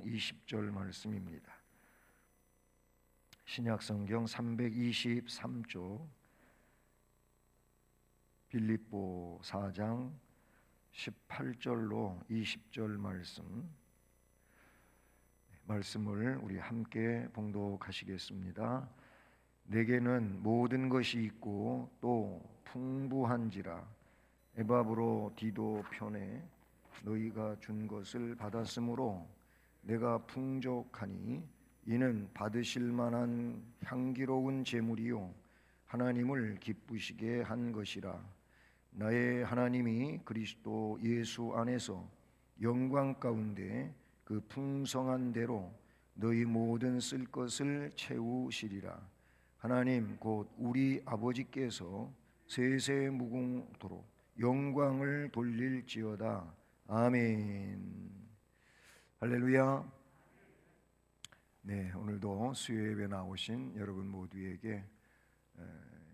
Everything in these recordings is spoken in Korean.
20절 말씀입니다. 신약성경 323쪽 빌립보 4장 18절로 20절 말씀을 우리 함께 봉독하시겠습니다. 내게는 모든 것이 있고 또 풍부한지라 에바브로 디도 편에 너희가 준 것을 받았으므로 내가 풍족하니 이는 받으실 만한 향기로운 제물이요 하나님을 기쁘시게 한 것이라. 나의 하나님이 그리스도 예수 안에서 영광 가운데 그 풍성한 대로 너희 모든 쓸 것을 채우시리라. 하나님 곧 우리 아버지께서 세세 무궁토록 영광을 돌릴지어다. 아멘. 할렐루야. 네, 오늘도 수요예배 나오신 여러분 모두에게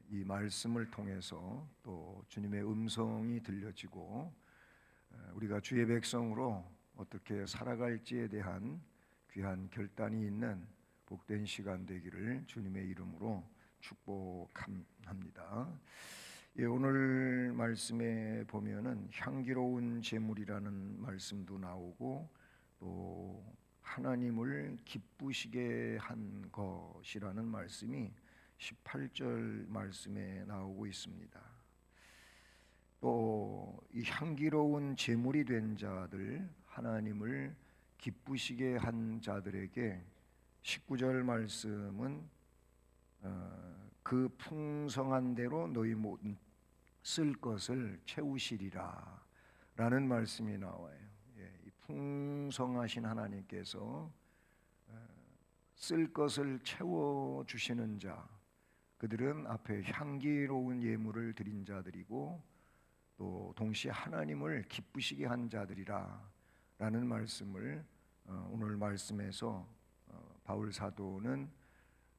이 말씀을 통해서 또 주님의 음성이 들려지고 우리가 주의 백성으로 어떻게 살아갈지에 대한 귀한 결단이 있는 복된 시간 되기를 주님의 이름으로 축복합니다. 예, 오늘 말씀에 보면은 향기로운 제물이라는 말씀도 나오고 또 하나님을 기쁘시게 한 것이라는 말씀이 18절 말씀에 나오고 있습니다. 또 이 향기로운 제물이 된 자들, 하나님을 기쁘시게 한 자들에게 19절 말씀은 그 풍성한 대로 너희 모든 쓸 것을 채우시리라 라는 말씀이 나와요. 이 풍성하신 하나님께서 쓸 것을 채워주시는 자, 그들은 앞에 향기로운 예물을 드린 자들이고 또 동시에 하나님을 기쁘시게 한 자들이라 라는 말씀을 오늘 말씀에서 바울 사도는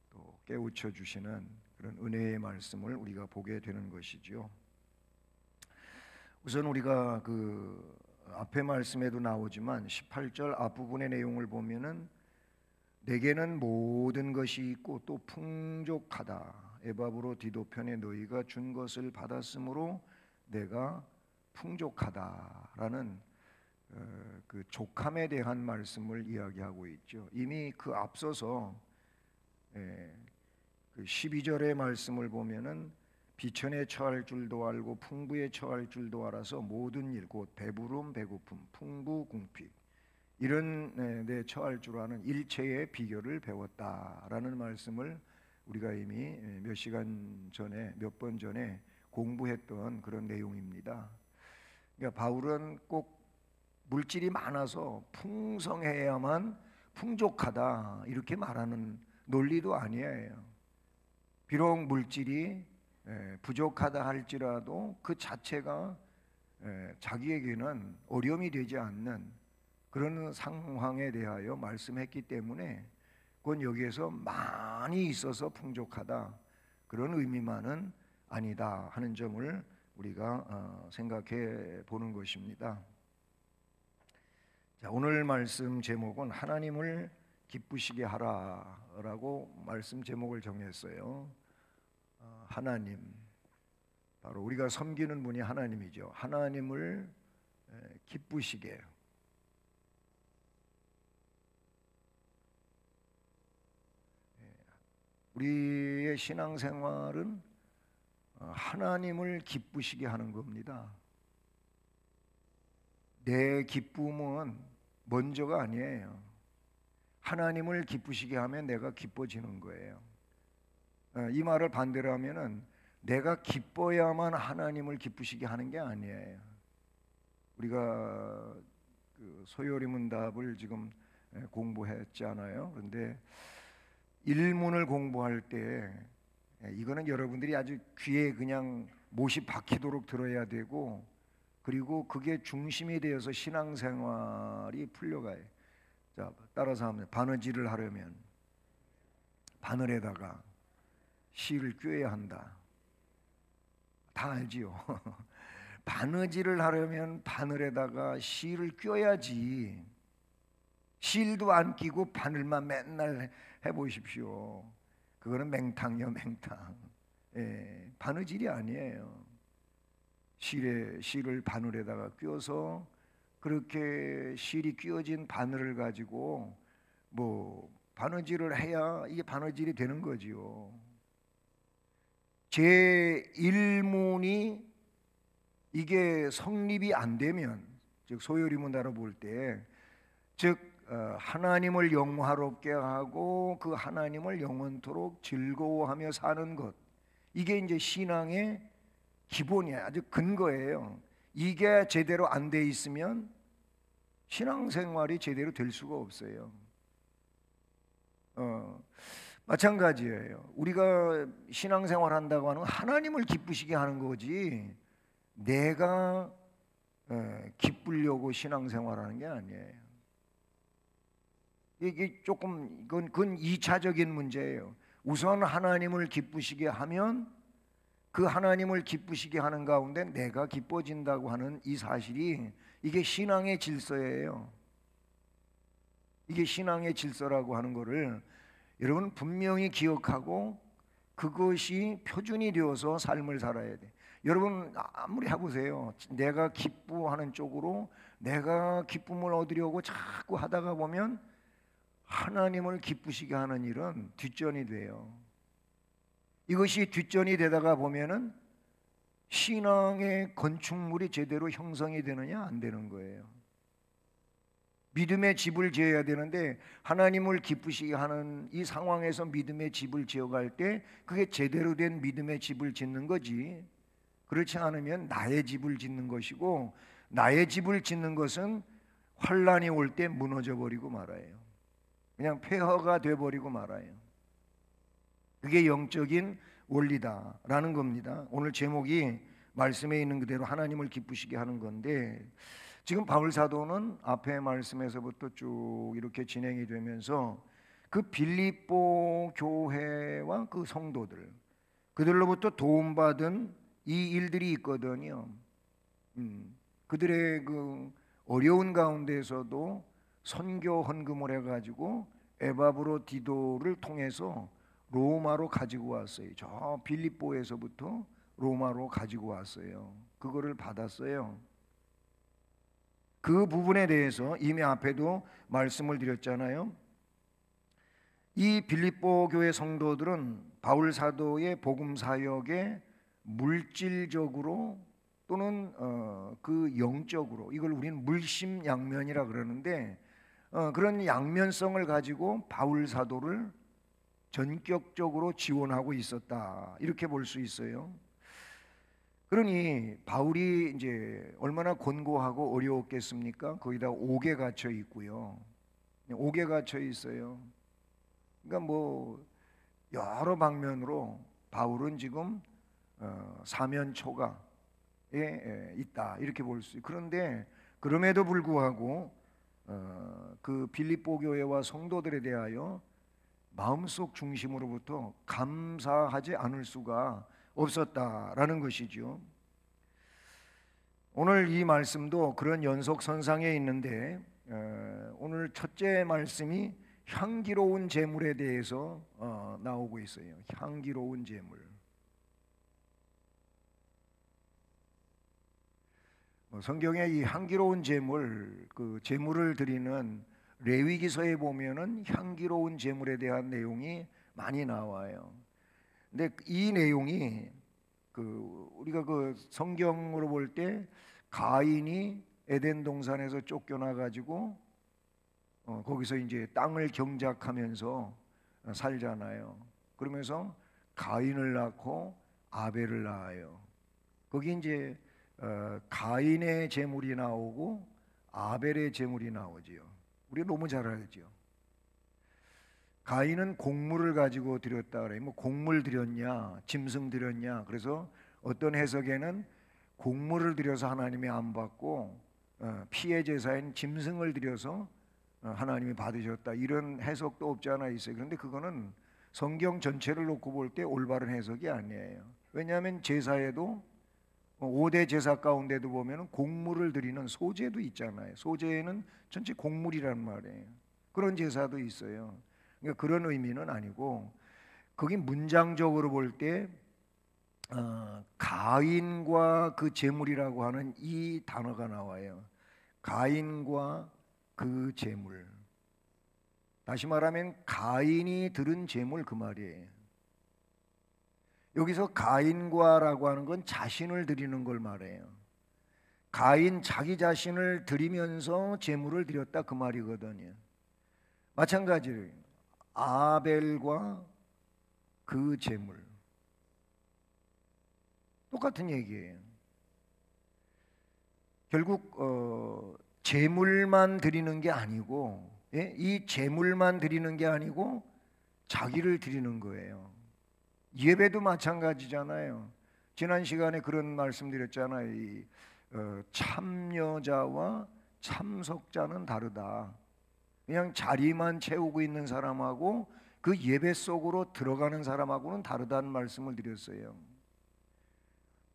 또 깨우쳐 주시는 그런 은혜의 말씀을 우리가 보게 되는 것이죠. 우선 우리가 그 앞에 말씀에도 나오지만 18절 앞부분의 내용을 보면은 내게는 모든 것이 있고 또 풍족하다. 에바브로 디도 편에 너희가 준 것을 받았으므로 내가 풍족하다라는 그 족함에 대한 말씀을 이야기하고 있죠. 이미 그 앞서서 그 12절의 말씀을 보면은 비천에 처할 줄도 알고 풍부에 처할 줄도 알아서 모든 일 곧 배부름 배고픔 풍부 궁핍 이런 데 처할 줄 아는 일체의 비결을 배웠다라는 말씀을 우리가 이미 몇 시간 전에 몇 번 전에 공부했던 그런 내용입니다. 그러니까 바울은 꼭 물질이 많아서 풍성해야만 풍족하다 이렇게 말하는 논리도 아니에요. 비록 물질이 부족하다 할지라도 그 자체가 자기에게는 어려움이 되지 않는 그런 상황에 대하여 말씀했기 때문에 그건 여기에서 많이 있어서 풍족하다 그런 의미만은 아니다 하는 점을 우리가 생각해 보는 것입니다. 자, 오늘 말씀 제목은 하나님을 기쁘시게 하라라고 말씀 제목을 정했어요. 하나님, 바로 우리가 섬기는 분이 하나님이죠. 하나님을 기쁘시게. 우리의 신앙생활은 하나님을 기쁘시게 하는 겁니다. 내 기쁨은 먼저가 아니에요. 하나님을 기쁘시게 하면 내가 기뻐지는 거예요. 이 말을 반대로 하면은 내가 기뻐야만 하나님을 기쁘시게 하는 게 아니에요. 우리가 그 소요리 문답을 지금 공부했잖아요. 그런데 일문을 공부할 때 이거는 여러분들이 아주 귀에 그냥 못이 박히도록 들어야 되고 그리고 그게 중심이 되어서 신앙생활이 풀려가요. 자, 따라서 하면 바느질을 하려면 바늘에다가 실을 꿰야 한다. 다 알지요. 바느질을 하려면 바늘에다가 실을 꿰야지 실도 안 끼고 바늘만 맨날 해보십시오. 그거는 맹탕이요, 맹탕. 예, 바느질이 아니에요. 실을 바늘에다가 끼워서 그렇게 실이 끼워진 바늘을 가지고 뭐 바느질을 해야 이게 바느질이 되는 거지요. 제 1문이 이게 성립이 안 되면, 즉 소요리 문화로 볼 때, 즉 하나님을 영화롭게 하고 그 하나님을 영원토록 즐거워하며 사는 것, 이게 이제 신앙의 기본이에요. 아주 근거예요. 이게 제대로 안 돼 있으면 신앙생활이 제대로 될 수가 없어요. 마찬가지예요. 우리가 신앙생활 한다고 하는 건 하나님을 기쁘시게 하는 거지 내가 기쁘려고 신앙생활하는 게 아니에요. 이게 조금 그건 2차적인 문제예요. 우선 하나님을 기쁘시게 하면 그 하나님을 기쁘시게 하는 가운데 내가 기뻐진다고 하는 이 사실이, 이게 신앙의 질서예요. 이게 신앙의 질서라고 하는 거를 여러분 분명히 기억하고 그것이 표준이 되어서 삶을 살아야 돼. 여러분 아무리 해보세요. 내가 기뻐하는 쪽으로 내가 기쁨을 얻으려고 자꾸 하다가 보면 하나님을 기쁘시게 하는 일은 뒷전이 돼요. 이것이 뒷전이 되다가 보면은 신앙의 건축물이 제대로 형성이 되느냐 안 되는 거예요. 믿음의 집을 지어야 되는데 하나님을 기쁘시게 하는 이 상황에서 믿음의 집을 지어갈 때 그게 제대로 된 믿음의 집을 짓는 거지, 그렇지 않으면 나의 집을 짓는 것이고, 나의 집을 짓는 것은 환란이 올 때 무너져 버리고 말아요. 그냥 폐허가 돼 버리고 말아요. 그게 영적인 원리다라는 겁니다. 오늘 제목이 말씀에 있는 그대로 하나님을 기쁘시게 하는 건데, 지금 바울 사도는 앞에 말씀에서부터 쭉 이렇게 진행이 되면서 그 빌립보 교회와 그 성도들, 그들로부터 도움받은 이 일들이 있거든요. 그들의 그 어려운 가운데서도 선교 헌금을 해가지고 에바브로디도를 통해서 로마로 가지고 왔어요. 저 빌립보에서부터 로마로 가지고 왔어요. 그거를 받았어요. 그 부분에 대해서 이미 앞에도 말씀을 드렸잖아요. 이 빌립보 교회 성도들은 바울 사도의 복음 사역에 물질적으로 또는 그 영적으로, 이걸 우리는 물심양면이라 그러는데 그런 양면성을 가지고 바울 사도를 전격적으로 지원하고 있었다, 이렇게 볼 수 있어요. 그러니 바울이 이제 얼마나 곤고하고 어려웠겠습니까? 거기다 옥에 갇혀 있고요. 옥에 갇혀 있어요. 그러니까 뭐 여러 방면으로 바울은 지금 사면초가에 있다, 이렇게 볼 수 있어요. 그런데 그럼에도 불구하고 그 빌립보 교회와 성도들에 대하여 마음속 중심으로부터 감사하지 않을 수가 없었다라는 것이죠. 오늘 이 말씀도 그런 연속선상에 있는데 오늘 첫째 말씀이 향기로운 제물에 대해서 나오고 있어요. 향기로운 제물. 성경에 이 향기로운 제물, 그 제물을 드리는 레위기서에 보면은 향기로운 제물에 대한 내용이 많이 나와요. 근데 이 내용이 우리가 그 성경으로 볼 때 가인이 에덴 동산에서 쫓겨나 가지고 거기서 이제 땅을 경작하면서 살잖아요. 그러면서 가인을 낳고 아벨을 낳아요. 거기 이제 가인의 제물이 나오고 아벨의 제물이 나오지요. 우리가 너무 잘 알죠. 가인은 곡물을 가지고 드렸다 그래요. 뭐 곡물 드렸냐, 짐승 드렸냐. 그래서 어떤 해석에는 곡물을 드려서 하나님이 안 받고 피의 제사인 짐승을 드려서 하나님이 받으셨다, 이런 해석도 없지 않아 있어요. 그런데 그거는 성경 전체를 놓고 볼 때 올바른 해석이 아니에요. 왜냐하면 제사에도 5대 제사 가운데도 보면 곡물을 드리는 소제도 있잖아요. 소제는 전체 곡물이란 말이에요. 그런 제사도 있어요. 그러니까 그런 의미는 아니고 거기 문장적으로 볼 때 가인과 그 제물이라고 하는 이 단어가 나와요. 가인과 그 제물. 다시 말하면 가인이 들은 제물 그 말이에요. 여기서 가인과라고 하는 건 자신을 드리는 걸 말해요. 가인 자기 자신을 드리면서 제물을 드렸다 그 말이거든요. 마찬가지로 아벨과 그 제물 똑같은 얘기예요. 결국 제물만 드리는 게 아니고, 예? 이 제물만 드리는 게 아니고 자기를 드리는 거예요. 예배도 마찬가지잖아요. 지난 시간에 그런 말씀 드렸잖아요. 참여자와 참석자는 다르다. 그냥 자리만 채우고 있는 사람하고 그 예배 속으로 들어가는 사람하고는 다르다는 말씀을 드렸어요.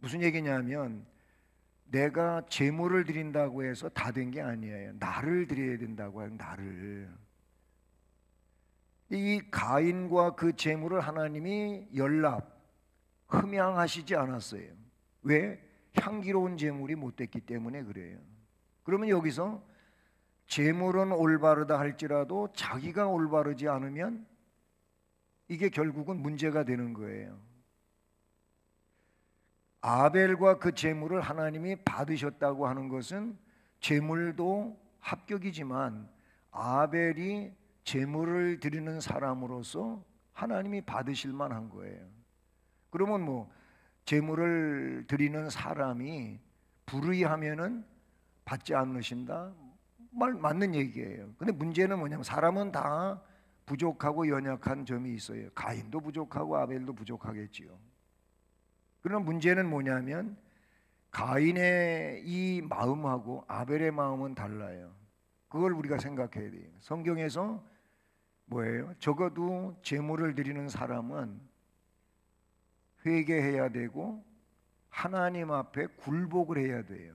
무슨 얘기냐면 내가 제물을 드린다고 해서 다 된 게 아니에요. 나를 드려야 된다고 해요. 나를. 이 가인과 그 제물을 하나님이 흠양하시지 않았어요. 왜? 향기로운 제물이 못 됐기 때문에 그래요. 그러면 여기서 제물은 올바르다 할지라도 자기가 올바르지 않으면 이게 결국은 문제가 되는 거예요. 아벨과 그 제물을 하나님이 받으셨다고 하는 것은 제물도 합격이지만 아벨이 제물을 드리는 사람으로서 하나님이 받으실 만한 거예요. 그러면 뭐 제물을 드리는 사람이 불의하면은 받지 않으신다? 말 맞는 얘기예요. 근데 문제는 뭐냐면 사람은 다 부족하고 연약한 점이 있어요. 가인도 부족하고 아벨도 부족하겠지요. 그러나 문제는 뭐냐면 가인의 이 마음하고 아벨의 마음은 달라요. 그걸 우리가 생각해야 돼요. 성경에서 뭐예요? 적어도 제물을 드리는 사람은 회개해야 되고 하나님 앞에 굴복을 해야 돼요.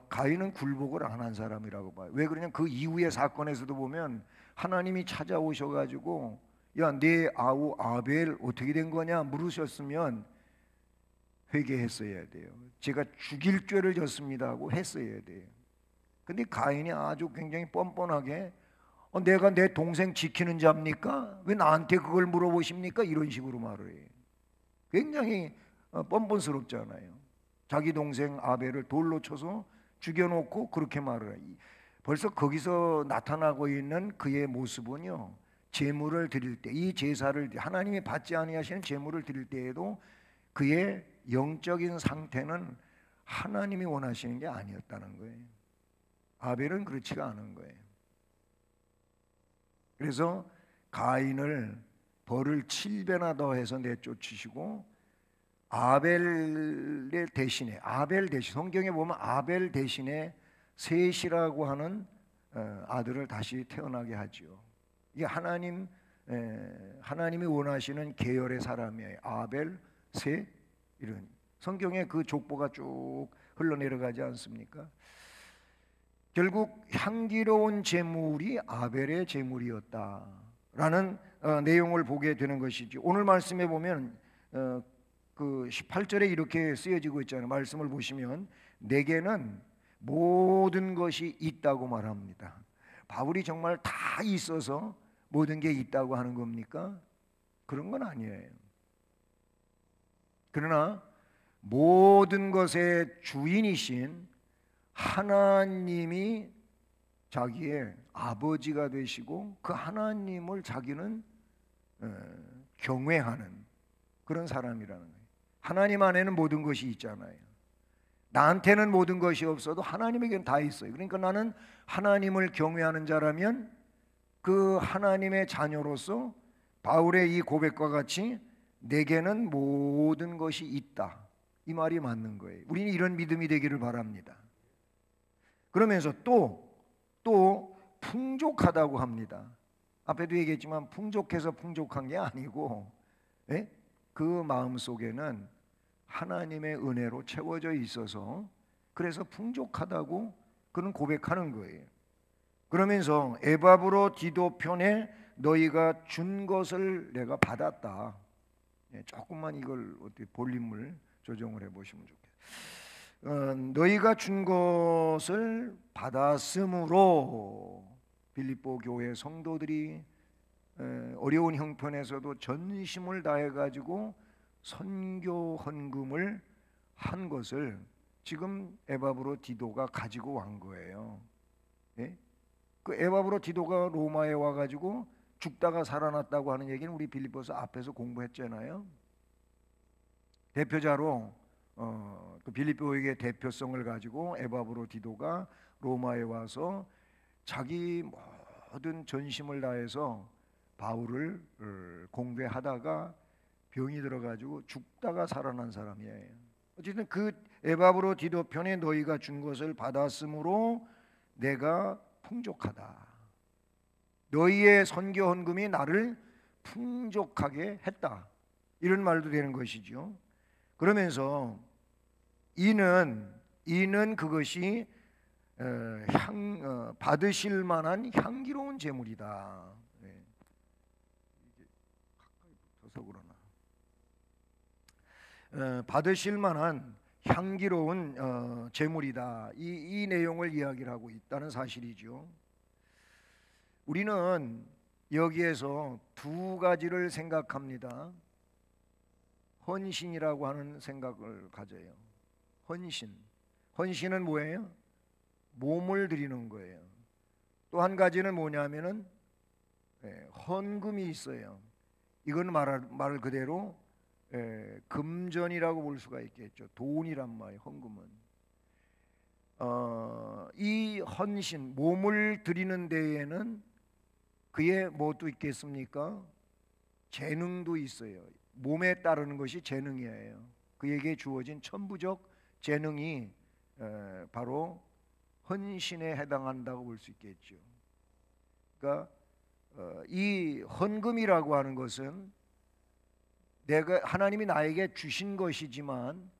가인은 굴복을 안 한 사람이라고 봐요. 왜 그러냐? 그 이후의 사건에서도 보면 하나님이 찾아오셔가지고 야, 내 아우 아벨 어떻게 된 거냐 물으셨으면 회개했어야 돼요. 제가 죽일 죄를 졌습니다 하고 했어야 돼요. 근데 가인이 아주 굉장히 뻔뻔하게 내가 내 동생 지키는 자입니까? 왜 나한테 그걸 물어보십니까? 이런 식으로 말을 해요. 굉장히 뻔뻔스럽잖아요. 자기 동생 아벨을 돌로 쳐서 죽여놓고 그렇게 말을 해요. 벌써 거기서 나타나고 있는 그의 모습은요, 제물을 드릴 때, 이 제사를 하나님이 받지 아니하시는 제물을 드릴 때에도 그의 영적인 상태는 하나님이 원하시는 게 아니었다는 거예요. 아벨은 그렇지가 않은 거예요. 그래서 가인을 벌을 7배나 더해서 내쫓으시고 아벨 대신에 성경에 보면 아벨 대신에 셋이라고 하는 아들을 다시 태어나게 하죠. 이게 하나님이 원하시는 계열의 사람이에요. 아벨, 셋 이런 성경에 그 족보가 쭉 흘러내려가지 않습니까? 결국 향기로운 제물이 아벨의 제물이었다라는 내용을 보게 되는 것이죠. 오늘 말씀에 보면 그 18절에 이렇게 쓰여지고 있잖아요. 말씀을 보시면 내게는 모든 것이 있다고 말합니다. 바울이 정말 다 있어서 모든 게 있다고 하는 겁니까? 그런 건 아니에요. 그러나 모든 것의 주인이신 하나님이 자기의 아버지가 되시고 그 하나님을 자기는 경외하는 그런 사람이라는 거예요. 하나님 안에는 모든 것이 있잖아요. 나한테는 모든 것이 없어도 하나님에게는 다 있어요. 그러니까 나는 하나님을 경외하는 자라면 그 하나님의 자녀로서 바울의 이 고백과 같이 내게는 모든 것이 있다, 이 말이 맞는 거예요. 우리는 이런 믿음이 되기를 바랍니다. 그러면서 또 풍족하다고 합니다. 앞에도 얘기했지만 풍족해서 풍족한 게 아니고 그 마음 속에는 하나님의 은혜로 채워져 있어서 그래서 풍족하다고 그는 고백하는 거예요. 그러면서 에바브로 디도 편에 너희가 준 것을 내가 받았다. 조금만 이걸 어떻게 볼륨을 조정을 해보시면 좋겠어요. 너희가 준 것을 받았으므로 빌립보 교회 성도들이 어려운 형편에서도 전심을 다해 가지고 선교 헌금을 한 것을 지금 에바브로 디도가 가지고 온 거예요. 예? 그 에바브로 디도가 로마에 와가지고 죽다가 살아났다고 하는 얘기는 우리 빌립보서 앞에서 공부했잖아요. 대표자로 그 빌립보에게 대표성을 가지고 에바브로 디도가 로마에 와서 자기 모든 전심을 다해서 바울을 공개하다가 병이 들어가지고 죽다가 살아난 사람이에요. 어쨌든 그 에바브로 디도 편에 너희가 준 것을 받았으므로 내가 풍족하다. 너희의 선교 헌금이 나를 풍족하게 했다. 이런 말도 되는 것이죠. 그러면서 이는 그것이 받으실 만한 향기로운 제물이다. 이게 가까이 붙어서 그러나 받으실 만한 향기로운 제물이다. 이 내용을 이야기를 하고 있다는 사실이죠. 우리는 여기에서 두 가지를 생각합니다. 헌신이라고 하는 생각을 가져요. 헌신은 뭐예요? 몸을 드리는 거예요. 또 한 가지는 뭐냐면은 헌금이 있어요. 이건 말 그대로 금전이라고 볼 수가 있겠죠. 돈이란 말이에요. 헌금은. 이 헌신, 몸을 드리는 데에는 그의 뭐도 있겠습니까? 재능도 있어요. 몸에 따르는 것이 재능이에요. 그에게 주어진 천부적 재능이 바로 헌신에 해당한다고 볼 수 있겠죠. 그러니까 이 헌금이라고 하는 것은 하나님이 나에게 주신 것이지만,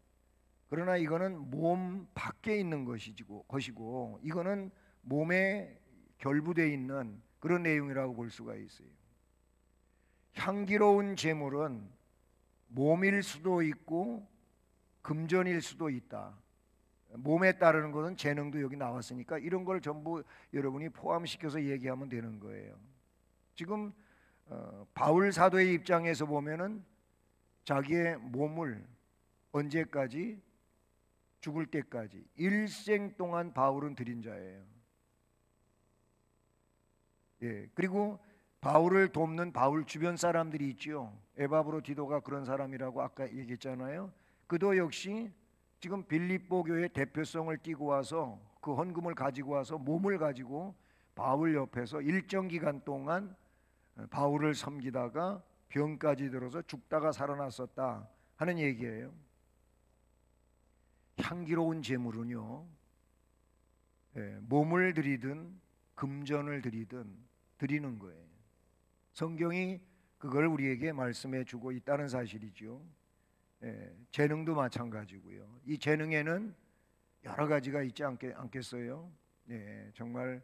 그러나 이거는 몸 밖에 있는 것이고 이거는 몸에 결부되어 있는 그런 내용이라고 볼 수가 있어요. 향기로운 제물은 몸일 수도 있고 금전일 수도 있다. 몸에 따르는 것은 재능도 여기 나왔으니까 이런 걸 전부 여러분이 포함시켜서 얘기하면 되는 거예요. 지금 바울 사도의 입장에서 보면은 자기의 몸을 언제까지? 죽을 때까지 일생 동안 바울은 드린 자예요. 그리고 바울을 돕는 바울 주변 사람들이 있죠. 에바브로 디도가 그런 사람이라고 아까 얘기했잖아요. 그도 역시 지금 빌립보 교회 대표성을 띠고 와서 그 헌금을 가지고 와서 몸을 가지고 바울 옆에서 일정 기간 동안 바울을 섬기다가 병까지 들어서 죽다가 살아났었다 하는 얘기예요. 향기로운 제물은요, 몸을 드리든 금전을 드리든 드리는 거예요. 성경이 그걸 우리에게 말씀해 주고 있다는 사실이죠. 재능도 마찬가지고요. 이 재능에는 여러 가지가 있지 않겠어요? 정말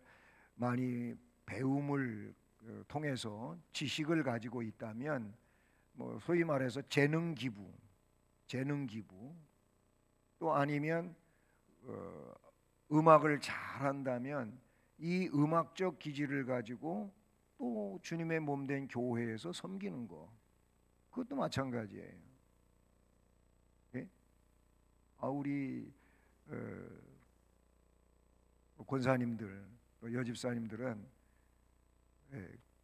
많이 배움을 통해서 지식을 가지고 있다면 뭐 소위 말해서 재능 기부 또 아니면 음악을 잘한다면 이 음악적 기질을 가지고 또 주님의 몸된 교회에서 섬기는 거, 그것도 마찬가지예요. 우리 권사님들, 여집사님들은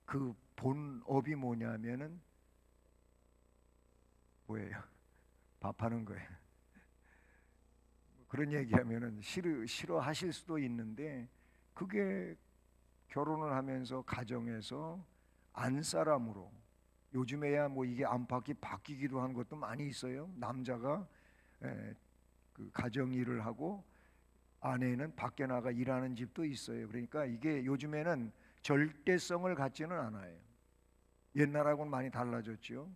그 본업이 뭐냐면은 뭐예요? 밥하는 거예요. 그런 얘기하면은 싫어하실 수도 있는데, 그게 결혼을 하면서 가정에서 안사람으로, 요즘에야 뭐 이게 안팎이 바뀌기도 한 것도 많이 있어요. 남자가 그 가정 일을 하고 아내는 밖에 나가 일하는 집도 있어요. 그러니까 이게 요즘에는 절대성을 갖지는 않아요. 옛날하고는 많이 달라졌죠.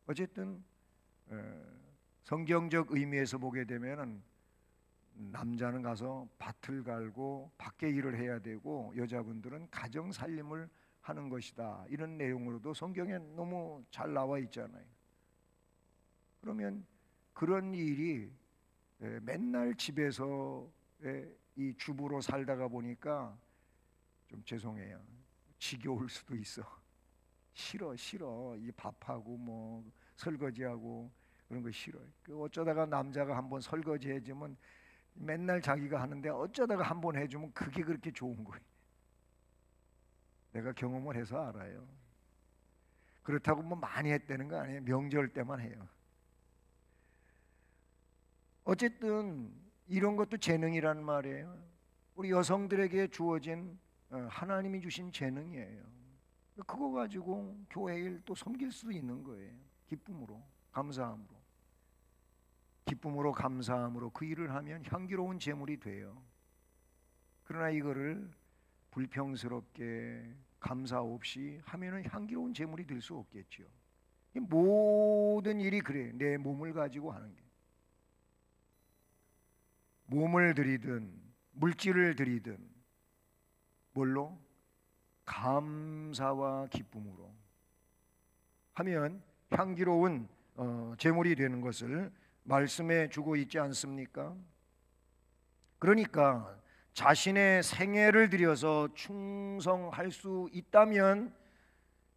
어쨌든 성경적 의미에서 보게 되면은 남자는 가서 밭을 갈고 밖에 일을 해야 되고 여자분들은 가정 살림을 하는 것이다. 이런 내용으로도 성경에 너무 잘 나와 있잖아요. 그러면 그런 일이 맨날 집에서 이 주부로 살다가 보니까 좀 죄송해요. 지겨울 수도 있어. 싫어. 이 밥하고 뭐 설거지하고 그런 거 싫어요. 어쩌다가 남자가 한번 설거지 해주면 맨날 자기가 하는데 어쩌다가 한번 해주면 그게 그렇게 좋은 거예요. 내가 경험을 해서 알아요. 그렇다고 뭐 많이 했다는 거 아니에요. 명절 때만 해요. 어쨌든 이런 것도 재능이란 말이에요. 우리 여성들에게 주어진 하나님이 주신 재능이에요. 그거 가지고 교회 일 또 섬길 수도 있는 거예요. 기쁨으로, 감사함으로. 기쁨으로 감사함으로 그 일을 하면 향기로운 제물이 돼요. 그러나 이거를 불평스럽게 감사 없이 하면은 향기로운 제물이 될 수 없겠죠. 모든 일이 그래. 내 몸을 가지고 하는 게. 몸을 드리든 물질을 드리든 뭘로? 감사와 기쁨으로 하면 향기로운 제물이 되는 것을 말씀해 주고 있지 않습니까? 그러니까 자신의 생애를 들여서 충성할 수 있다면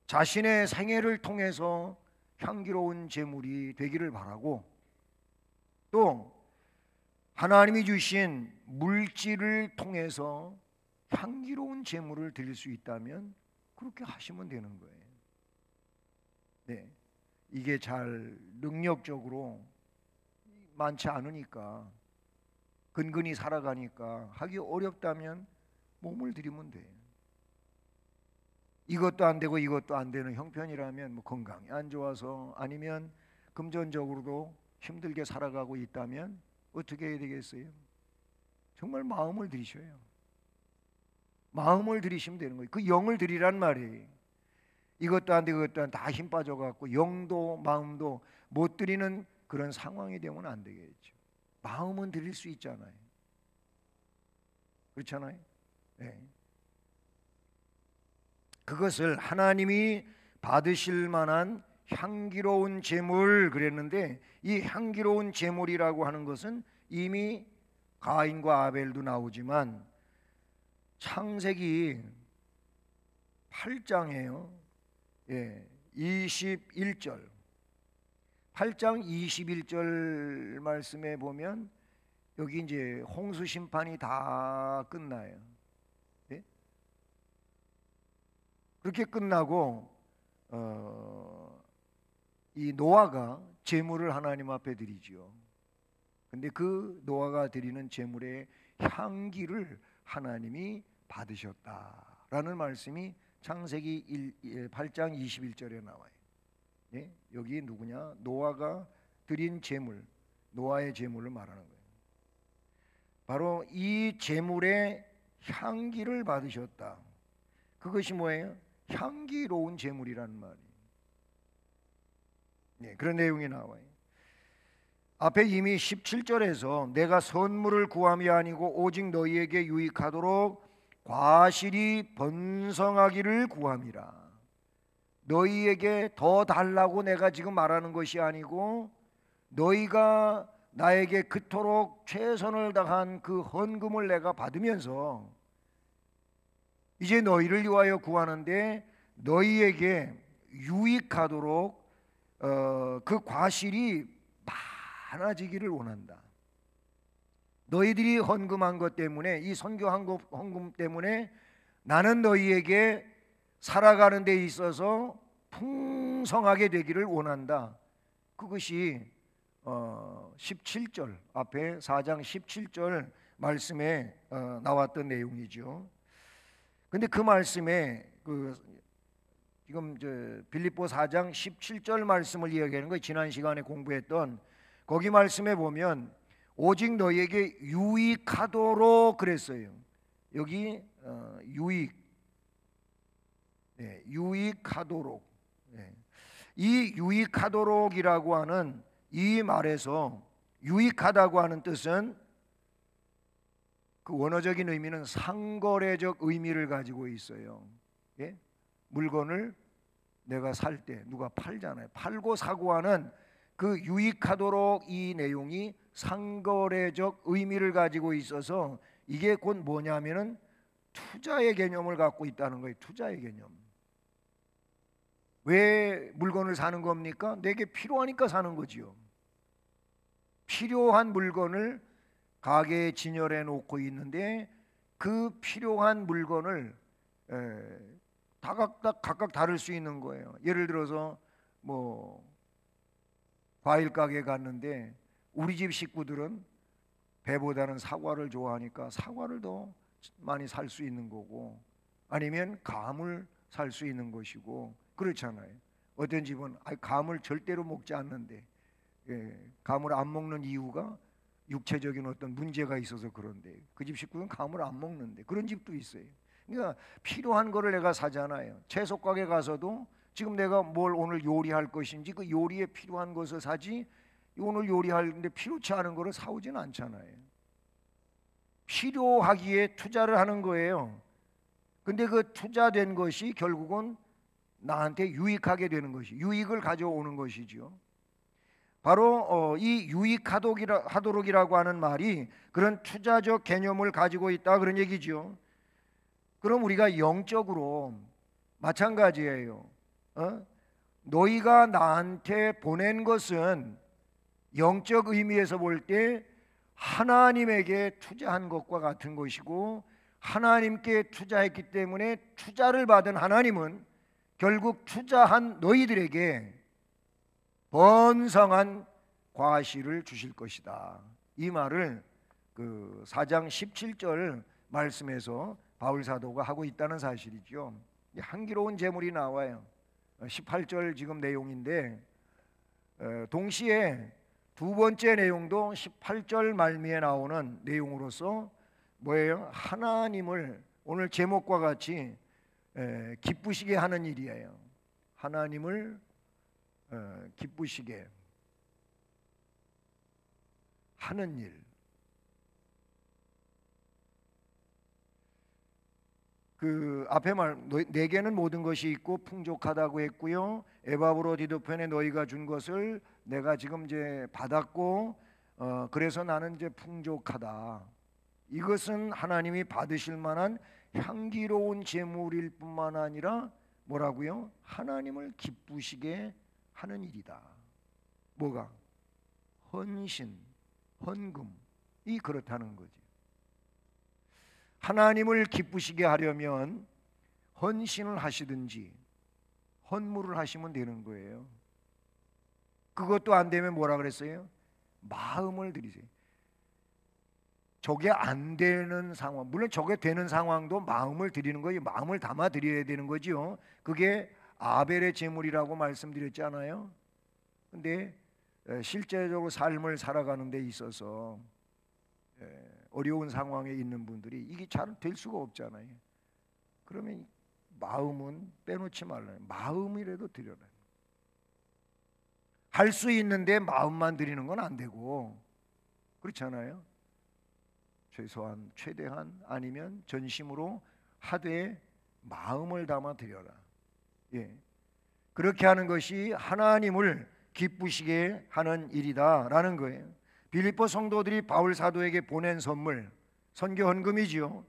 자신의 생애를 통해서 향기로운 제물이 되기를 바라고, 또 하나님이 주신 물질을 통해서 향기로운 제물을 드릴 수 있다면 그렇게 하시면 되는 거예요. 네, 이게 잘 능력적으로 많지 않으니까, 근근히 살아가니까 하기 어렵다면 몸을 드리면 돼요. 이것도 안 되고 이것도 안 되는 형편이라면, 뭐 건강이 안 좋아서 아니면 금전적으로도 힘들게 살아가고 있다면 어떻게 해야 되겠어요? 정말 마음을 드리셔요. 마음을 드리시면 되는 거예요. 그 영을 드리란 말이에요. 이것도 안 되고 그것도 안 돼, 다 힘 빠져갖고 영도 마음도 못 드리는 그런 상황이 되면 안 되겠죠. 마음은 드릴 수 있잖아요. 그렇잖아요. 네. 그것을 하나님이 받으실 만한 향기로운 제물 그랬는데, 이 향기로운 제물이라고 하는 것은 이미 가인과 아벨도 나오지만 창세기 8장이에요. 21절 8장 21절 말씀에 보면 여기 이제 홍수 심판이 다 끝나요. 예? 그렇게 끝나고 이 노아가 제물을 하나님 앞에 드리죠. 근데 그 노아가 드리는 제물의 향기를 하나님이 받으셨다라는 말씀이 창세기 8장 21절에 나와요. 예? 여기 누구냐? 노아가 드린 제물, 노아의 제물을 말하는 거예요. 바로 이 제물의 향기를 받으셨다. 그것이 뭐예요? 향기로운 제물이라는 말이에요. 네, 그런 내용이 나와요. 앞에 이미 17절에서 내가 선물을 구함이 아니고 오직 너희에게 유익하도록 과실이 번성하기를 구함이라. 너희에게 더 달라고 내가 지금 말하는 것이 아니고, 너희가 나에게 그토록 최선을 다한 그 헌금을 내가 받으면서 이제 너희를 위하여 구하는데 너희에게 유익하도록 그 과실이 많아지기를 원한다. 너희들이 헌금한 것 때문에, 이 선교 헌금 때문에 나는 너희에게 살아가는 데 있어서 풍성하게 되기를 원한다. 그것이 17절 앞에 4장 17절 말씀에 나왔던 내용이죠. 근데 그 말씀에 지금 빌립보 4장 17절 말씀을 이야기하는 거, 지난 시간에 공부했던 거기 말씀에 보면 오직 너희에게 유익하도록 그랬어요. 여기 유익하도록. 이 유익하도록이라고 하는 이 말에서 유익하다고 하는 뜻은 그 원어적인 의미는 상거래적 의미를 가지고 있어요. 예? 물건을 내가 살 때 누가 팔잖아요. 팔고 사고 하는 그 유익하도록 이 내용이 상거래적 의미를 가지고 있어서 이게 곧 뭐냐면은 투자의 개념을 갖고 있다는 거예요. 투자의 개념. 왜 물건을 사는 겁니까? 내게 필요하니까 사는 거지요. 필요한 물건을 가게에 진열해 놓고 있는데 그 필요한 물건을 각각 다를 수 있는 거예요. 예를 들어서 뭐 과일 가게에 갔는데 우리 집 식구들은 배보다는 사과를 좋아하니까 사과를 더 많이 살 수 있는 거고, 아니면 감을 살 수 있는 것이고 그렇잖아요. 어떤 집은 감을 절대로 먹지 않는데 감을 안 먹는 이유가 육체적인 어떤 문제가 있어서 그런데 그 집 식구는 감을 안 먹는데 그런 집도 있어요. 그러니까 필요한 거를 내가 사잖아요. 채소 가게 가서도 지금 내가 뭘 오늘 요리할 것인지 그 요리에 필요한 것을 사지, 오늘 요리하는데 필요치 않은 거를 사오지는 않잖아요. 필요하기에 투자를 하는 거예요. 근데 그 투자된 것이 결국은 나한테 유익하게 되는 것이, 유익을 가져오는 것이죠. 바로 이 유익하도록이라고 하는 말이 그런 투자적 개념을 가지고 있다, 그런 얘기죠. 그럼 우리가 영적으로 마찬가지예요. 너희가 나한테 보낸 것은 영적 의미에서 볼 때 하나님에게 투자한 것과 같은 것이고, 하나님께 투자했기 때문에 투자를 받은 하나님은 결국 투자한 너희들에게 번성한 과실을 주실 것이다. 이 말을 그 4장 17절 말씀에서 바울 사도가 하고 있다는 사실이죠. 향기로운 제물이 나와요. 18절 지금 내용인데 동시에 두 번째 내용도 18절 말미에 나오는 내용으로서 뭐예요? 하나님을 오늘 제목과 같이 기쁘시게 하는 일이에요. 하나님을 기쁘시게 하는 일. 그 앞에 말 내게는 모든 것이 있고 풍족하다고 했고요. 에바브로디도편에 너희가 준 것을 내가 지금 이제 받았고 그래서 나는 이제 풍족하다. 이것은 하나님이 받으실 만한 향기로운 제물일 뿐만 아니라 뭐라고요? 하나님을 기쁘시게 하는 일이다. 뭐가? 헌신, 헌금이 그렇다는 거지. 하나님을 기쁘시게 하려면 헌신을 하시든지 헌물을 하시면 되는 거예요. 그것도 안 되면 뭐라 그랬어요? 마음을 드리세요. 저게 안 되는 상황, 물론 저게 되는 상황도 마음을 드리는 거지, 마음을 담아 드려야 되는 거지요. 그게 아벨의 제물이라고 말씀드렸잖아요. 근데 실제적으로 삶을 살아가는 데 있어서 어려운 상황에 있는 분들이 이게 잘 될 수가 없잖아요. 그러면 마음은 빼놓지 말라요. 마음이라도 드려라. 할 수 있는데 마음만 드리는 건 안 되고 그렇잖아요. 최대한 아니면 전심으로 하되 마음을 담아 드려라. 그렇게 하는 것이 하나님을 기쁘시게 하는 일이다라는 거예요. 빌립보 성도들이 바울 사도에게 보낸 선물, 선교 헌금이지요.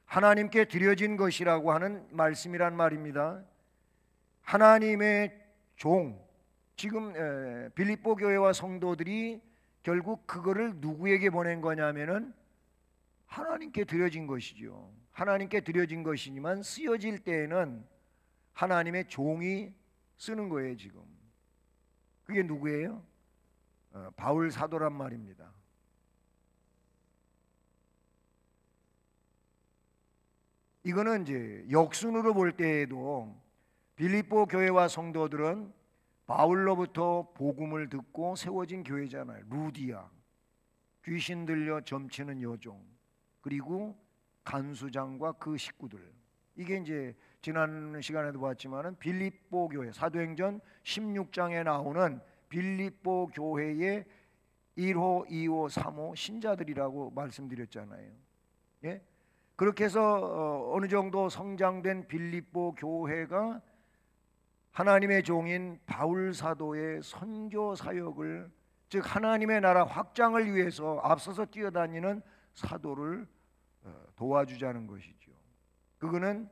하나님께 드려진 것이라고 하는 말씀이란 말입니다. 하나님의 종, 지금 빌립보 교회와 성도들이 결국 그거를 누구에게 보낸 거냐면은 하나님께 드려진 것이죠. 하나님께 드려진 것이지만 쓰여질 때에는 하나님의 종이 쓰는 거예요. 지금 그게 누구예요? 바울 사도란 말입니다. 이거는 이제 역순으로 볼 때에도 빌립보 교회와 성도들은 바울로부터 복음을 듣고 세워진 교회잖아요. 루디아, 귀신 들려 점치는 여종, 그리고 간수장과 그 식구들. 이게 이제 지난 시간에도 봤지만은 빌립보 교회, 사도행전 16장에 나오는 빌립보 교회의 1호, 2호, 3호 신자들이라고 말씀드렸잖아요. 예? 그렇게 해서 어느 정도 성장된 빌립보 교회가 하나님의 종인 바울 사도의 선교 사역을, 즉 하나님의 나라 확장을 위해서 앞서서 뛰어다니는 사도를 도와주자는 것이죠. 그거는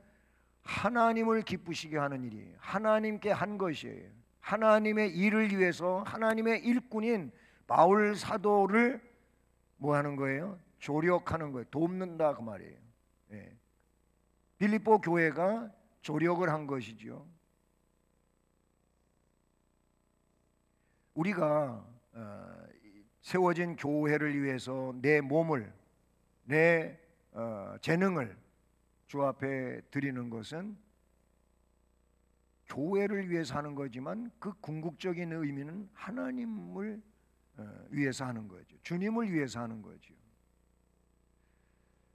하나님을 기쁘시게 하는 일이에요. 하나님께 한 것이에요. 하나님의 일을 위해서 하나님의 일꾼인 바울 사도를 뭐 하는 거예요? 조력하는 거예요. 돕는다 그 말이에요. 예. 빌립보 교회가 조력을 한 것이죠. 우리가 세워진 교회를 위해서 내 몸을, 내 재능을 주 앞에 드리는 것은 교회를 위해서 하는 거지만 그 궁극적인 의미는 하나님을 위해서 하는 거죠. 주님을 위해서 하는 거죠.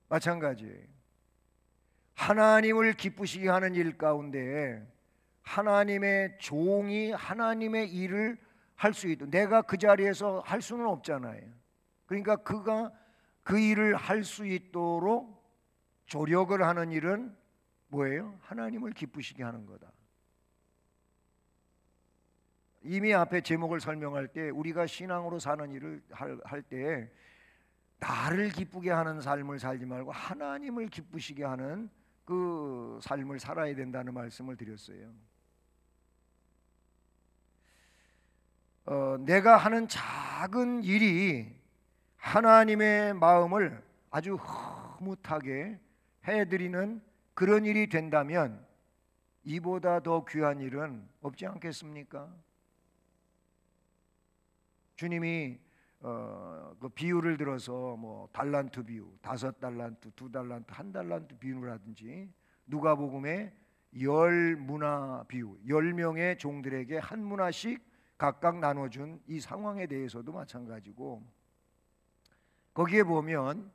마찬가지예요. 하나님을 기쁘시게 하는 일 가운데 하나님의 종이 하나님의 일을 할 수 있도록, 내가 그 자리에서 할 수는 없잖아요. 그러니까 그가 그 일을 할 수 있도록 조력을 하는 일은 뭐예요? 하나님을 기쁘시게 하는 거다. 이미 앞에 제목을 설명할 때 우리가 신앙으로 사는 일을 할 때 나를 기쁘게 하는 삶을 살지 말고 하나님을 기쁘시게 하는 그 삶을 살아야 된다는 말씀을 드렸어요. 내가 하는 작은 일이 하나님의 마음을 아주 흐뭇하게 해드리는 그런 일이 된다면 이보다 더 귀한 일은 없지 않겠습니까? 주님이 그 비유를 들어서 뭐 달란트 비유, 5달란트, 2달란트, 1달란트 비유를 하든지 누가복음에 10문화 비유, 10명의 종들에게 한 문화씩 각각 나눠준 이 상황에 대해서도 마찬가지고, 거기에 보면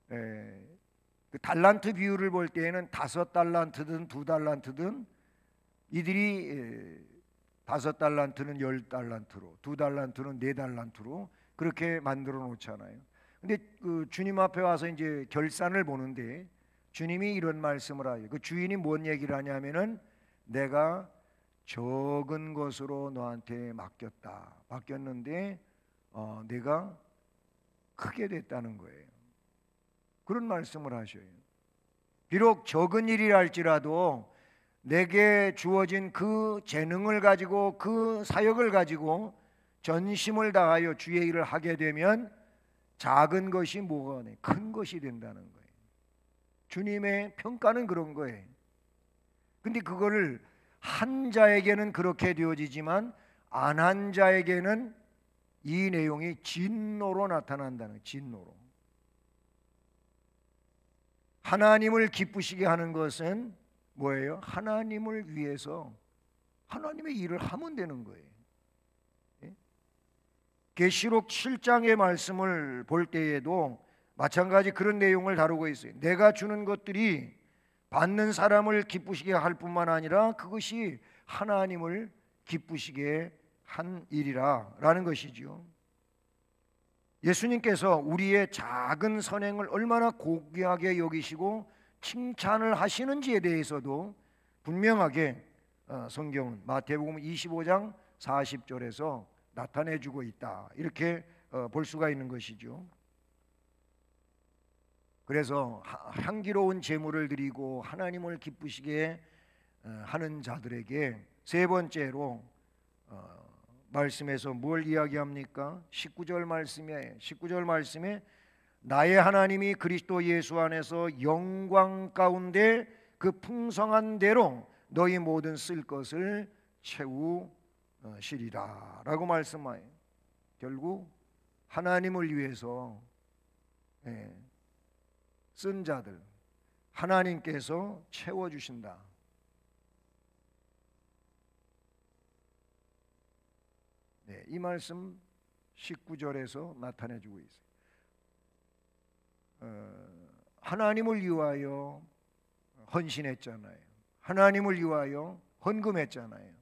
그 달란트 비유를 볼 때에는 5달란트든 2달란트든 이들이 5달란트는 10달란트로, 2달란트는 4달란트로 그렇게 만들어 놓잖아요. 근데 그 주님 앞에 와서 이제 결산을 보는데 주님이 이런 말씀을 하요. 그 주인이 뭔 얘기를 하냐면은 내가 적은 것으로 너한테 맡겼는데 내가 크게 됐다는 거예요. 그런 말씀을 하셔요. 비록 적은 일이라 할지라도 내게 주어진 그 재능을 가지고 그 사역을 가지고 전심을 다하여 주의 일을 하게 되면 작은 것이 뭐가 돼? 큰 것이 된다는 거예요. 주님의 평가는 그런 거예요. 근데 그거를 한 자에게는 그렇게 되어지지만 안 한 자에게는 이 내용이 진노로 나타난다는 거예요. 진노로. 하나님을 기쁘시게 하는 것은 뭐예요? 하나님을 위해서 하나님의 일을 하면 되는 거예요. 계시록 7장의 말씀을 볼 때에도 마찬가지 그런 내용을 다루고 있어요. 내가 주는 것들이 받는 사람을 기쁘시게 할 뿐만 아니라 그것이 하나님을 기쁘시게 한 일이라는 것이죠. 예수님께서 우리의 작은 선행을 얼마나 고귀하게 여기시고 칭찬을 하시는지에 대해서도 분명하게 성경은 마태복음 25장 40절에서 나타내주고 있다, 이렇게 볼 수가 있는 것이죠. 그래서 향기로운 제물을 드리고 하나님을 기쁘시게 하는 자들에게 세 번째로 말씀에서 뭘 이야기합니까? 19절 말씀에 나의 하나님이 그리스도 예수 안에서 영광 가운데 그 풍성한 대로 너희 모든 쓸 것을 채우시리라 라고 말씀하여, 결국 하나님을 위해서 쓴 자들 하나님께서 채워주신다. 이 말씀 19절에서 나타내주고 있어요. 하나님을 위하여 헌신했잖아요. 하나님을 위하여 헌금했잖아요.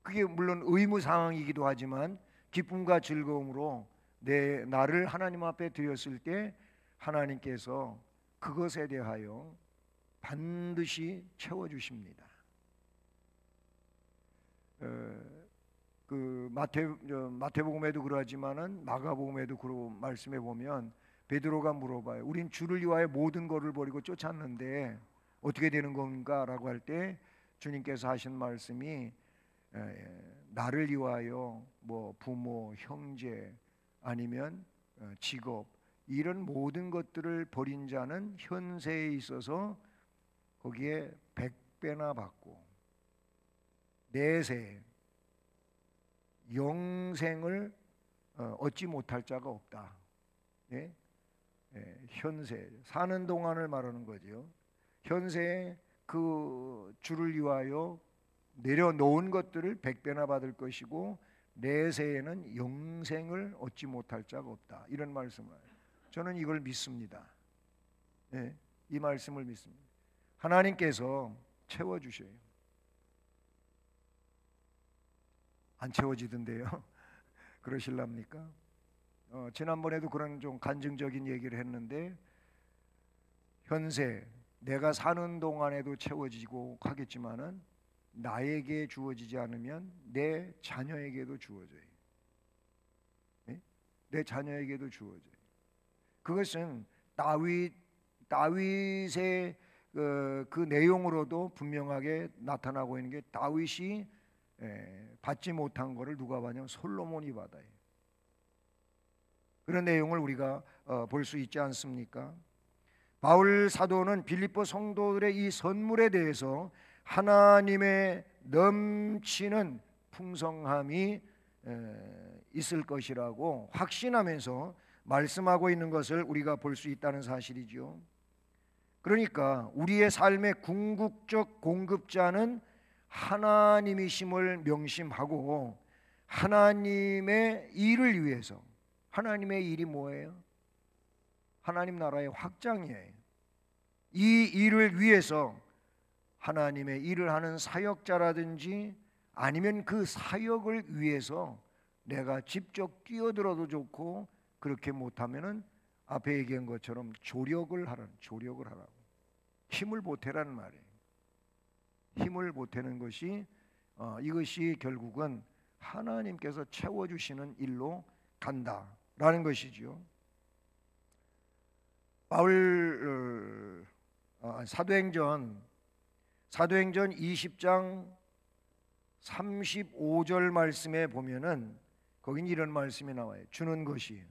그게 물론 의무 상황이기도 하지만 기쁨과 즐거움으로 나를 하나님 앞에 드렸을 때 하나님께서 그것에 대하여 반드시 채워주십니다. 그 마태복음에도 그러하지만은 마가복음에도 그러고 말씀해 보면 베드로가 물어봐요. 우린 주를 위하여 모든 것을 버리고 쫓았는데 어떻게 되는 건가라고 할 때 주님께서 하신 말씀이 나를 위하여 뭐 부모, 형제 아니면 직업 이런 모든 것들을 버린 자는 현세에 있어서 거기에 100배나 받고 내세 영생을 얻지 못할 자가 없다. 예? 현세 사는 동안을 말하는 거죠. 현세에 그 주를 위하여 내려놓은 것들을 100배나 받을 것이고 내세에는 영생을 얻지 못할 자가 없다. 이런 말씀을 저는 이걸 믿습니다. 네, 이 말씀을 믿습니다. 하나님께서 채워주셔요. 안 채워지던데요. 그러실랍니까? 지난번에도 그런 좀 간증적인 얘기를 했는데 현세 내가 사는 동안에도 채워지고 하겠지만은 나에게 주어지지 않으면 내 자녀에게도 주어져요. 네? 내 자녀에게도 주어져요. 그것은 다윗의 그 내용으로도 분명하게 나타나고 있는 게 다윗이 받지 못한 것을 누가 받냐면 솔로몬이 받아요. 그런 내용을 우리가 볼 수 있지 않습니까? 바울 사도는 빌립보 성도들의 이 선물에 대해서 하나님의 넘치는 풍성함이 있을 것이라고 확신하면서 말씀하고 있는 것을 우리가 볼 수 있다는 사실이죠. 그러니까 우리의 삶의 궁극적 공급자는 하나님이심을 명심하고 하나님의 일을 위해서, 하나님의 일이 뭐예요? 하나님 나라의 확장이에요. 이 일을 위해서 하나님의 일을 하는 사역자라든지 아니면 그 사역을 위해서 내가 직접 뛰어들어도 좋고, 그렇게 못하면은 앞에 얘기한 것처럼 조력을 하라고. 힘을 보태라는 말이에요. 힘을 보태는 것이 이것이 결국은 하나님께서 채워주시는 일로 간다라는 것이지요. 바울 사도행전 20장 35절 말씀에 보면은 거긴 이런 말씀이 나와요. 주는 것이,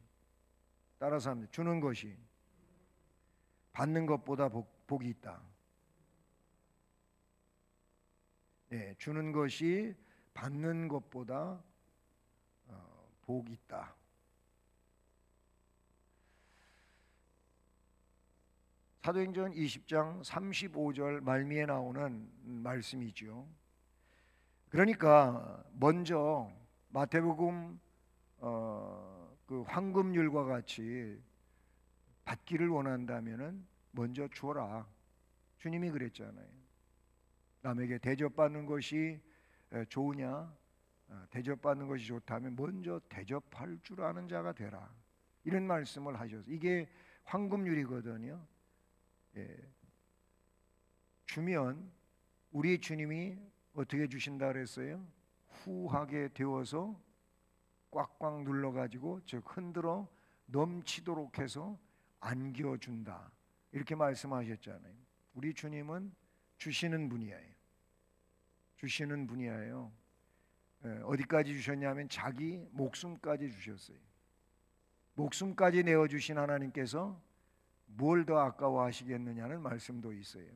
따라서 합니다. 주는 것이 받는 것보다 복이 있다. 네, 주는 것이 받는 것보다 복이 있다. 사도행전 20장 35절 말미에 나오는 말씀이죠. 그러니까 먼저 마태복음 그 황금률과 같이 받기를 원한다면은 먼저 주어라. 주님이 그랬잖아요. 남에게 대접받는 것이 좋으냐? 대접받는 것이 좋다면 먼저 대접할 줄 아는 자가 되라. 이런 말씀을 하셔서 이게 황금률이거든요. 주면 우리 주님이 어떻게 주신다 그랬어요? 후하게 데워서 꽉꽉 눌러가지고 즉 흔들어 넘치도록 해서 안겨준다. 이렇게 말씀하셨잖아요. 우리 주님은 주시는 분이에요. 주시는 분이에요. 어디까지 주셨냐면 자기 목숨까지 주셨어요. 목숨까지 내어주신 하나님께서 뭘 더 아까워하시겠느냐는 말씀도 있어요.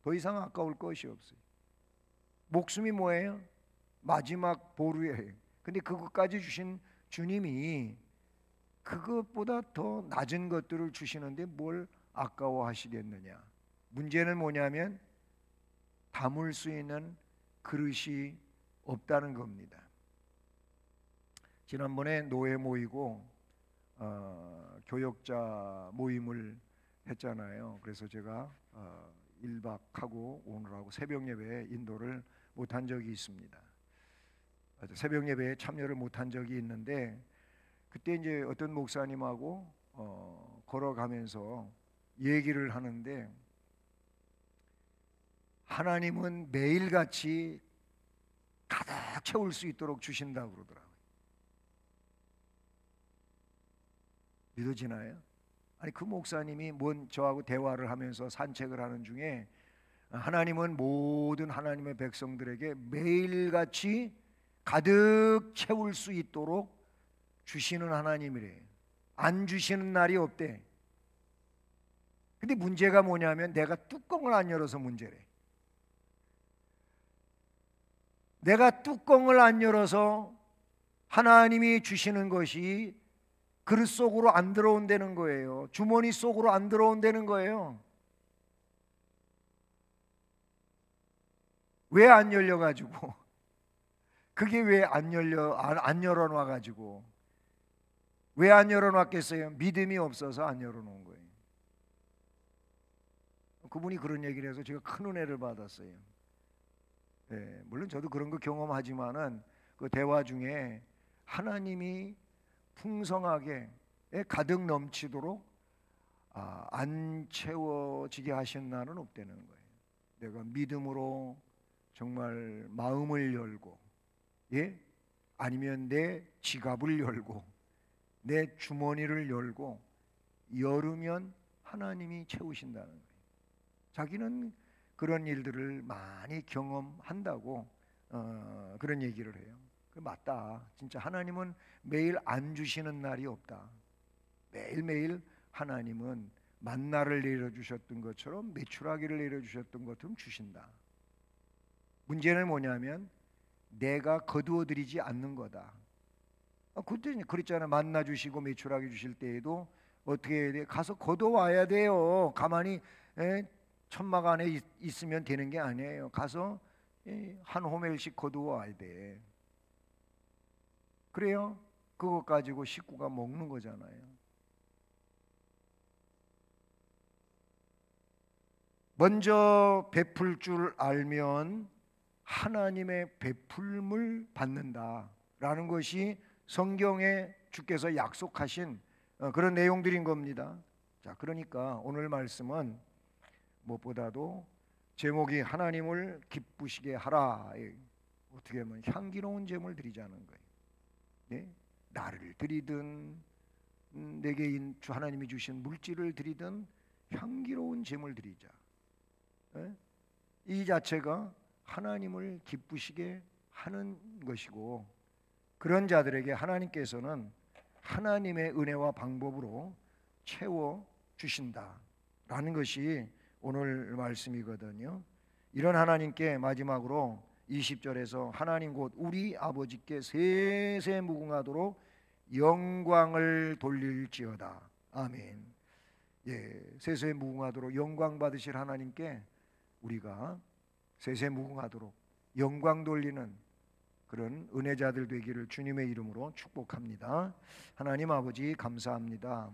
더 이상 아까울 것이 없어요. 목숨이 뭐예요? 마지막 보루예요. 근데 그것까지 주신 주님이 그것보다 더 낮은 것들을 주시는데 뭘 아까워하시겠느냐. 문제는 뭐냐면 담을 수 있는 그릇이 없다는 겁니다. 지난번에 노예 모이고 교역자 모임을 했잖아요. 그래서 제가 1박하고 오늘하고 새벽 예배에 인도를 못한 적이 있습니다. 새벽 예배에 참여를 못한 적이 있는데 그때 이제 어떤 목사님하고 걸어가면서 얘기를 하는데, 하나님은 매일같이 가득 채울 수 있도록 주신다고 그러더라고요. 믿어지나요? 아니, 그 목사님이 저하고 대화를 하면서 산책을 하는 중에, 하나님은 모든 하나님의 백성들에게 매일같이 가득 채울 수 있도록 주시는 하나님이래. 안 주시는 날이 없대. 근데 문제가 뭐냐면 내가 뚜껑을 안 열어서 문제래. 내가 뚜껑을 안 열어서 하나님이 주시는 것이 그릇 속으로 안 들어온다는 거예요. 주머니 속으로 안 들어온다는 거예요. 왜 안 열려가지고? 그게 왜 안 열어놔가지고? 왜 안 열어놨겠어요? 믿음이 없어서 안 열어놓은 거예요. 그분이 그런 얘기를 해서 제가 큰 은혜를 받았어요. 네, 물론 저도 그런 거 경험하지만은 그 대화 중에 하나님이 풍성하게 가득 넘치도록 안 채워지게 하신 날은 없다는 거예요. 내가 믿음으로 정말 마음을 열고, 아니면 내 지갑을 열고 내 주머니를 열고 열으면 하나님이 채우신다는 거예요. 자기는 그런 일들을 많이 경험한다고 그런 얘기를 해요. 맞다. 진짜 하나님은 매일 안 주시는 날이 없다. 매일매일 하나님은 만나를 내려주셨던 것처럼 메추라기를 내려주셨던 것처럼 주신다. 문제는 뭐냐면 내가 거두어드리지 않는 거다. 그때 그랬잖아요. 만나 주시고 메추라기 주실 때에도 어떻게 해야 돼? 가서 거둬와야 돼요. 가만히 천막 안에 있으면 되는 게 아니에요. 가서 한 호멜씩 거두어와야 돼. 그래요? 그것 가지고 식구가 먹는 거잖아요. 먼저 베풀 줄 알면 하나님의 베풀음을 받는다라는 것이 성경에 주께서 약속하신 그런 내용들인 겁니다. 자, 그러니까 오늘 말씀은 무엇보다도 제목이 하나님을 기쁘시게 하라. 어떻게 하면 향기로운 제물 드리자는 거예요. 네? 나를 드리든 내게 하나님이 주신 물질을 드리든 향기로운 제물 드리자. 이 자체가 하나님을 기쁘시게 하는 것이고, 그런 자들에게 하나님께서는 하나님의 은혜와 방법으로 채워 주신다라는 것이 오늘 말씀이거든요. 이런 하나님께 마지막으로 20절에서 하나님 곧 우리 아버지께 세세 무궁하도록 영광을 돌릴지어다. 아멘. 세세 무궁하도록 영광 받으실 하나님께 우리가 세세 무궁하도록 영광 돌리는 그런 은혜자들 되기를 주님의 이름으로 축복합니다. 하나님 아버지 감사합니다.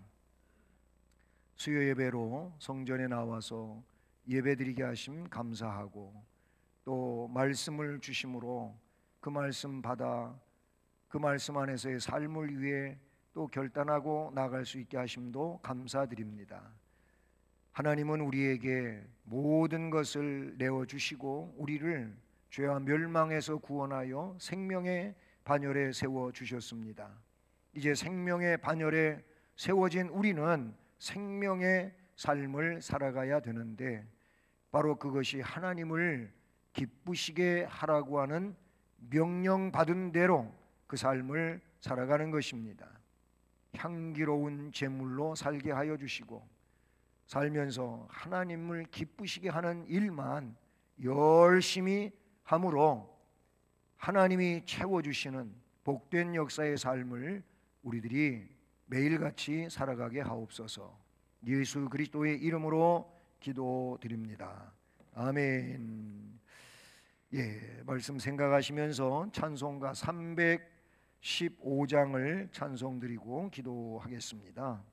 수요 예배로 성전에 나와서 예배드리게 하심 감사하고, 또 말씀을 주심으로 그 말씀 받아 그 말씀 안에서의 삶을 위해 또 결단하고 나갈 수 있게 하심도 감사드립니다. 하나님은 우리에게 모든 것을 내어주시고 우리를 죄와 멸망에서 구원하여 생명의 반열에 세워주셨습니다. 이제 생명의 반열에 세워진 우리는 생명의 삶을 살아가야 되는데, 바로 그것이 하나님을 기쁘시게 하라고 하는 명령받은 대로 그 삶을 살아가는 것입니다. 향기로운 제물로 살게 하여 주시고, 살면서 하나님을 기쁘시게 하는 일만 열심히 함으로 하나님이 채워주시는 복된 역사의 삶을 우리들이 매일같이 살아가게 하옵소서. 예수 그리스도의 이름으로 기도드립니다. 아멘. 말씀 생각하시면서 찬송가 315장을 찬송드리고 기도하겠습니다.